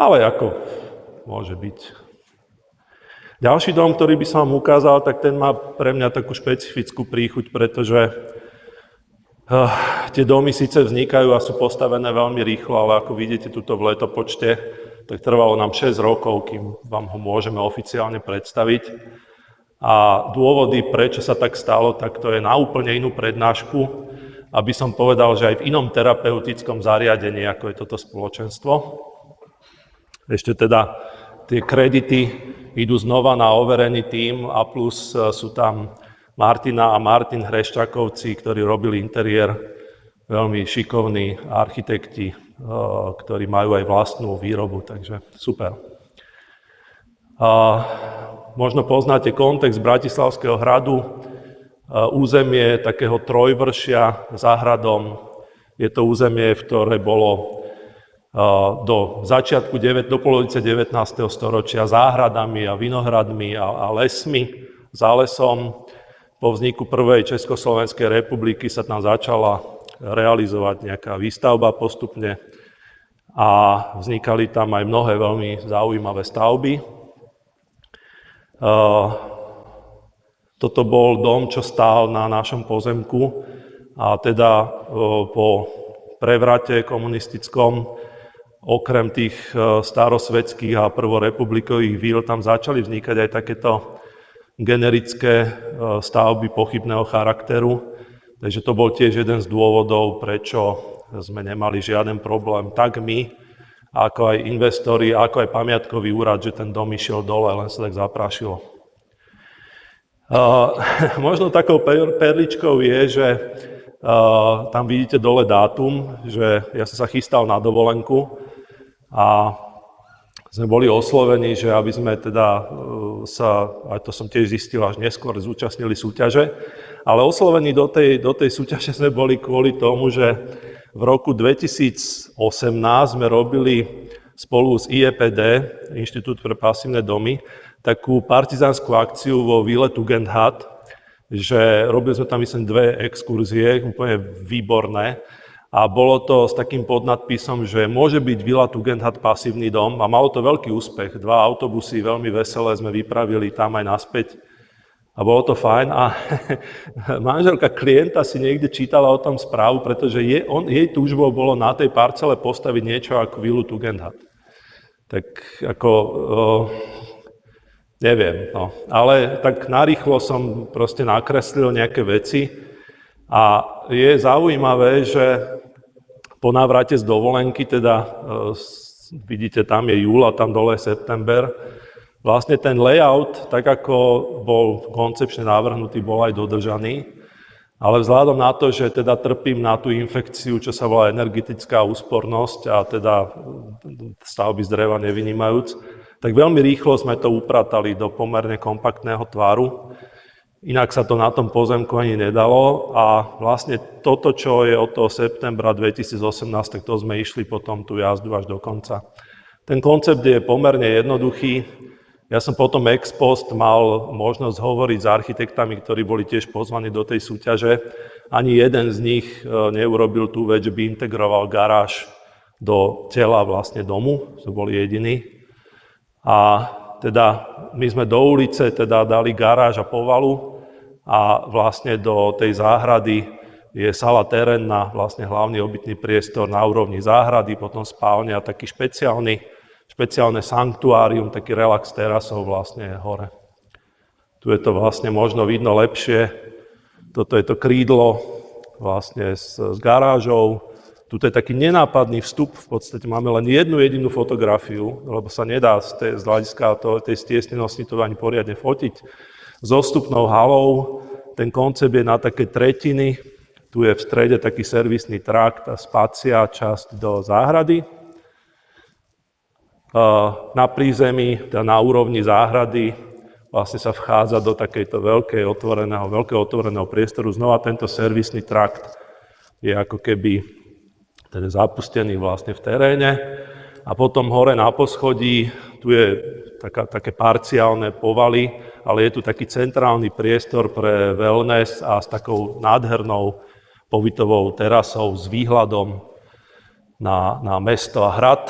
ale ako môže byť. Ďalší dom, ktorý by som vám ukázal, tak ten má pre mňa takú špecifickú príchuť, pretože tie domy síce vznikajú a sú postavené veľmi rýchlo, ale ako vidíte tuto v letopočte, tak trvalo nám 6 rokov, kým vám ho môžeme oficiálne predstaviť. A dôvody, prečo sa tak stalo, tak to je na úplne inú prednášku, aby som povedal, že aj v inom terapeutickom zariadení, ako je toto spoločenstvo. Ešte teda tie kredity idú znova na overený tím a plus sú tam Martina a Martin Hreščakovci, ktorí robili interiér, veľmi šikovní architekti, ktorí majú aj vlastnú výrobu, takže super. Možno poznáte kontext Bratislavského hradu, územie takého trojvršia za hradom. Je to územie, ktoré bolo do polovice 19. storočia záhradami a vinohradmi a lesmi, za lesom. Po vzniku prvej Československej republiky sa tam začala realizovať nejaká výstavba postupne a vznikali tam aj mnohé veľmi zaujímavé stavby. Toto bol dom, čo stál na našom pozemku a teda po prevrate komunistickom, okrem tých starosvedských a prvorepublikových víl, tam začali vznikať aj takéto generické stavby pochybného charakteru. Takže to bol tiež jeden z dôvodov, prečo sme nemali žiaden problém, tak my, ako aj investori, ako aj pamiatkový úrad, že ten dom išiel dole, len sa tak zaprášilo. Možno takou perličkou je, že tam vidíte dole dátum, že ja som sa chystal na dovolenku a sme boli oslovení, že aby sme teda sa, aj to som tiež zistil až neskôr, zúčastnili súťaže, ale oslovení do tej súťaže sme boli kvôli tomu, že v roku 2018 sme robili spolu s IEPD, Inštitút pre pasívne domy, takú partizánskú akciu vo Ville Tugendhat, že robili sme tam, myslím, 2 exkurzie, úplne výborné. A bolo to s takým podnadpisom, že môže byť Villa Tugendhat pasívny dom a malo to veľký úspech. 2 autobusy veľmi veselé sme vypravili tam aj naspäť a bolo to fajn. A manželka klienta si niekde čítala o tom správu, pretože jej túžbou bolo na tej parcele postaviť niečo ako Villu Tugendhat. Tak ako, neviem, no. Ale tak narýchlo som proste nakreslil nejaké veci a je zaujímavé, že po návrate z dovolenky, teda vidíte, tam je júl a tam dole je september, vlastne ten layout, tak ako bol koncepčne navrhnutý, bol aj dodržaný, ale vzhľadom na to, že teda trpím na tú infekciu, čo sa volá energetická úspornosť a teda stavby z dreva nevynímajúc, tak veľmi rýchlo sme to upratali do pomerne kompaktného tvaru. Inak sa to na tom pozemku ani nedalo a vlastne toto, čo je od toho septembra 2018, tak to sme išli potom tú jazdu až do konca. Ten koncept je pomerne jednoduchý. Ja som potom ex post mal možnosť hovoriť s architektami, ktorí boli tiež pozvaní do tej súťaže. Ani jeden z nich neurobil tú vec, že by integroval garáž do tela vlastne domu, to boli jediní. A teda my sme do ulice teda dali garáž a povalu a vlastne do tej záhrady je sala terénna, vlastne hlavný obytný priestor na úrovni záhrady, potom spálňa a taký špeciálne sanktuárium, taký relax terasov vlastne hore. Tu je to vlastne možno vidno lepšie. Toto je to krídlo vlastne s garážou. Tuto je taký nenápadný vstup, v podstate máme len jednu jedinú fotografiu, lebo sa nedá z hľadiska tej stiesnenosti to ani poriadne fotiť. S dostupnou halou, ten koncept je na také tretiny, tu je v strede taký servisný trakt a spacia časť do záhrady. Na prízemí, teda na úrovni záhrady, vlastne sa vchádza do takejto veľkého otvoreného priestoru. Znova tento servisný trakt je ako keby ten zapustený vlastne v teréne. A potom hore na poschodí, tu je také parciálne povaly, ale je tu taký centrálny priestor pre wellness a s takou nádhernou pobytovou terasou s výhľadom na mesto a hrad.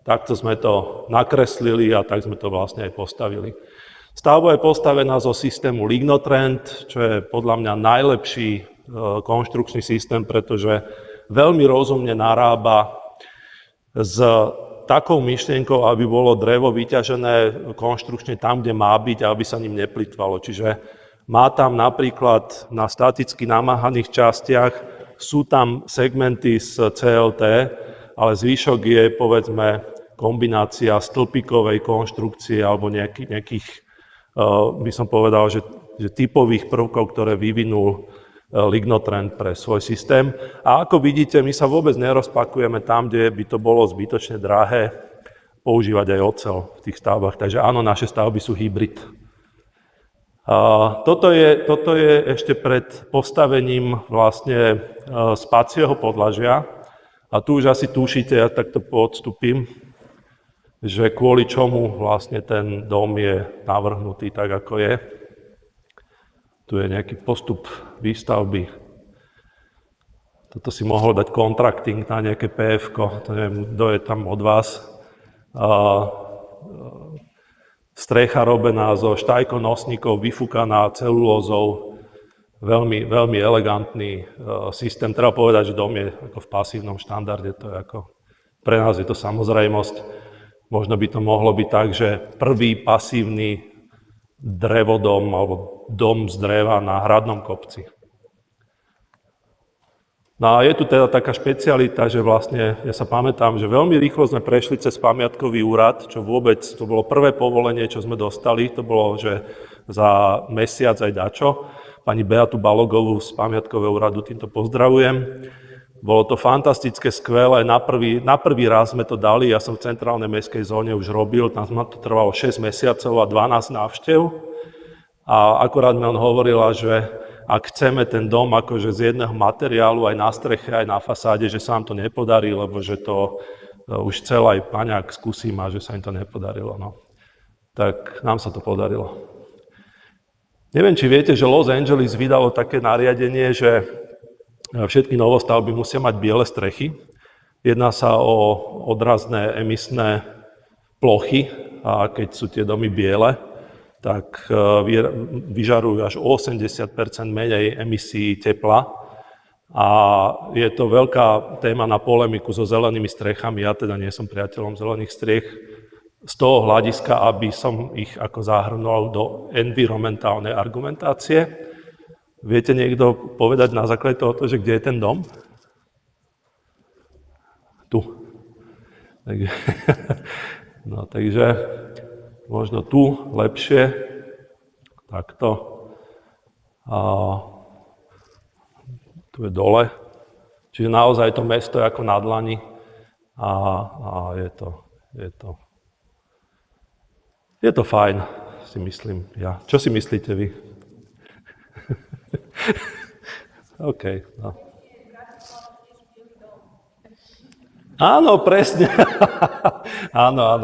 Takto sme to nakreslili a tak sme to vlastne aj postavili. Stavba je postavená zo systému Lignotrend, čo je podľa mňa najlepší konštrukčný systém, pretože veľmi rozumne narába s takou myšlienkou, aby bolo drevo vyťažené konštrukčne tam, kde má byť a aby sa ním neplytvalo. Čiže má tam napríklad na staticky namáhaných častiach, sú tam segmenty z CLT, ale zvyšok je, povedzme, kombinácia stĺpikovej konštrukcie alebo nejakých, by som povedal, že typových prvkov, ktoré vyvinul Lignotrend pre svoj systém. A ako vidíte, my sa vôbec nerozpakujeme tam, kde by to bolo zbytočne drahé používať aj oceľ v tých stavbách. Takže áno, naše stavby sú hybrid. Toto je ešte pred postavením vlastne spacieho podlažia. A tu už asi tušíte, ja takto poodstúpim, že kvôli čomu vlastne ten dom je navrhnutý tak, ako je. Tu je nejaký postup výstavby. Toto si mohol dať kontrakting na nejaké PF-ko, to neviem, kto je tam od vás. Strecha robená zo štajkonosníkov, vyfúkaná celulózou. Veľmi, veľmi elegantný systém. Treba povedať, že dom je ako v pasívnom štandarde. To je ako, pre nás je to samozrejmosť. Možno by to mohlo byť tak, že prvý pasívny drevodom alebo dom z dreva na hradnom kopci. No a je tu teda taká špecialita, že vlastne, ja sa pamätám, že veľmi rýchlo sme prešli cez pamiatkový úrad, čo vôbec, to bolo prvé povolenie, čo sme dostali, to bolo, že za mesiac aj dačo. Pani Beatu Balogovú z pamiatkového úradu týmto pozdravujem. Bolo to fantastické, skvelé, na prvý raz sme to dali, ja som v centrálnej mestskej zóne už robil, tam to trvalo 6 mesiacov a 12 návštev. A akorát mi on hovorila, že ak chceme ten dom akože z jedného materiálu aj na streche, aj na fasáde, že sa nám to nepodarí, lebo že to už chcel aj paňák skúsim a že sa im to nepodarilo. No. Tak nám sa to podarilo. Neviem, či viete, že Los Angeles vydalo také nariadenie, že všetky novostavby musia mať biele strechy. Jedná sa o odrazné emisné plochy a keď sú tie domy biele, tak vyžarujú až o 80% menej emisí tepla. A je to veľká téma na polemiku so zelenými strechami. Ja teda nie som priateľom zelených striech z toho hľadiska, aby som ich ako zahrnul do environmentálnej argumentácie. Viete niekto povedať na základe tohoto, že kde je ten dom? Tu. No, takže možno tu lepšie. Takto. A tu je dole. Čiže naozaj to mesto je ako na dlani. A je to fajn, si myslím ja. Čo si myslíte vy? OK. No. Áno, presne. Áno.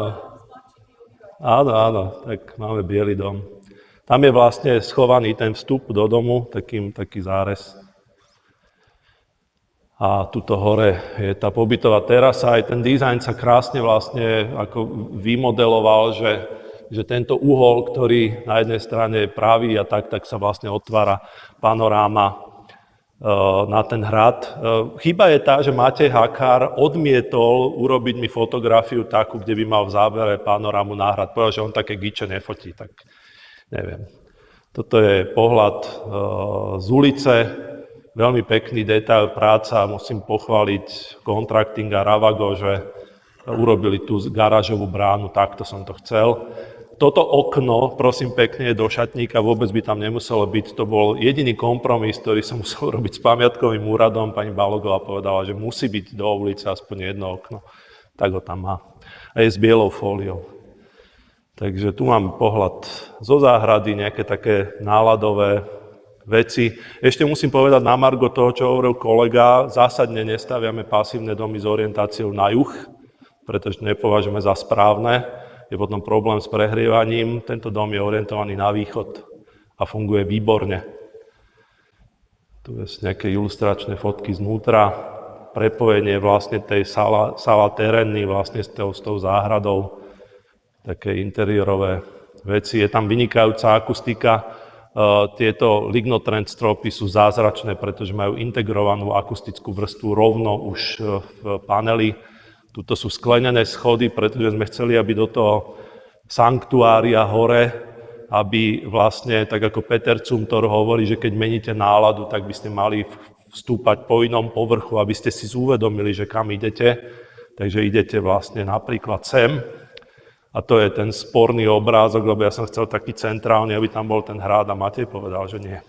Tak máme biely dom. Tam je vlastne schovaný ten vstup do domu, taký zárez. A tuto hore je tá pobytová terasa. Aj ten dizajn sa krásne vlastne ako vymodeloval, že tento uhol, ktorý na jednej strane je pravý a tak sa vlastne otvára panoráma na ten hrad. Chyba je tá, že Matej Hakár odmietol urobiť mi fotografiu takú, kde by mal v zábere panorámu na hrad. Povedal, že on také giče nefotí, tak neviem. Toto je pohľad z ulice, veľmi pekný detail, práca, musím pochváliť Contracting a Ravago, že urobili tú garážovú bránu, takto som to chcel. Toto okno, prosím pekne, do šatníka vôbec by tam nemuselo byť. To bol jediný kompromis, ktorý som musel robiť s pamiatkovým úradom. Pani Balogová povedala, že musí byť do ulice aspoň jedno okno. Tak ho tam má. A je s bielou fóliou. Takže tu mám pohľad zo záhrady, nejaké také náladové veci. Ešte musím povedať na margo toho, čo hovoril kolega, zásadne nestaviame pasívne domy s orientáciou na juh, pretože nepovažujeme za správne. Je potom problém s prehrievaním. Tento dom je orientovaný na východ a funguje výborne. Tu sú nejaké ilustračné fotky znútra. prepojenie vlastne tej sala terénny vlastne s tou záhradou, také interiérové veci. Je tam vynikajúca akustika. Tieto Lignotrend stropy sú zázračné, pretože majú integrovanú akustickú vrstvu rovno už v paneli. Tuto sú sklenené schody, pretože sme chceli, aby do toho sanktuária hore, aby vlastne, tak ako Peter Zumthor hovorí, že keď meníte náladu, tak by ste mali vstúpať po inom povrchu, aby ste si uvedomili, že kam idete. Takže idete vlastne napríklad sem. A to je ten sporný obrázok, lebo ja som chcel taký centrálny, aby tam bol ten hrad a Matej povedal, že nie.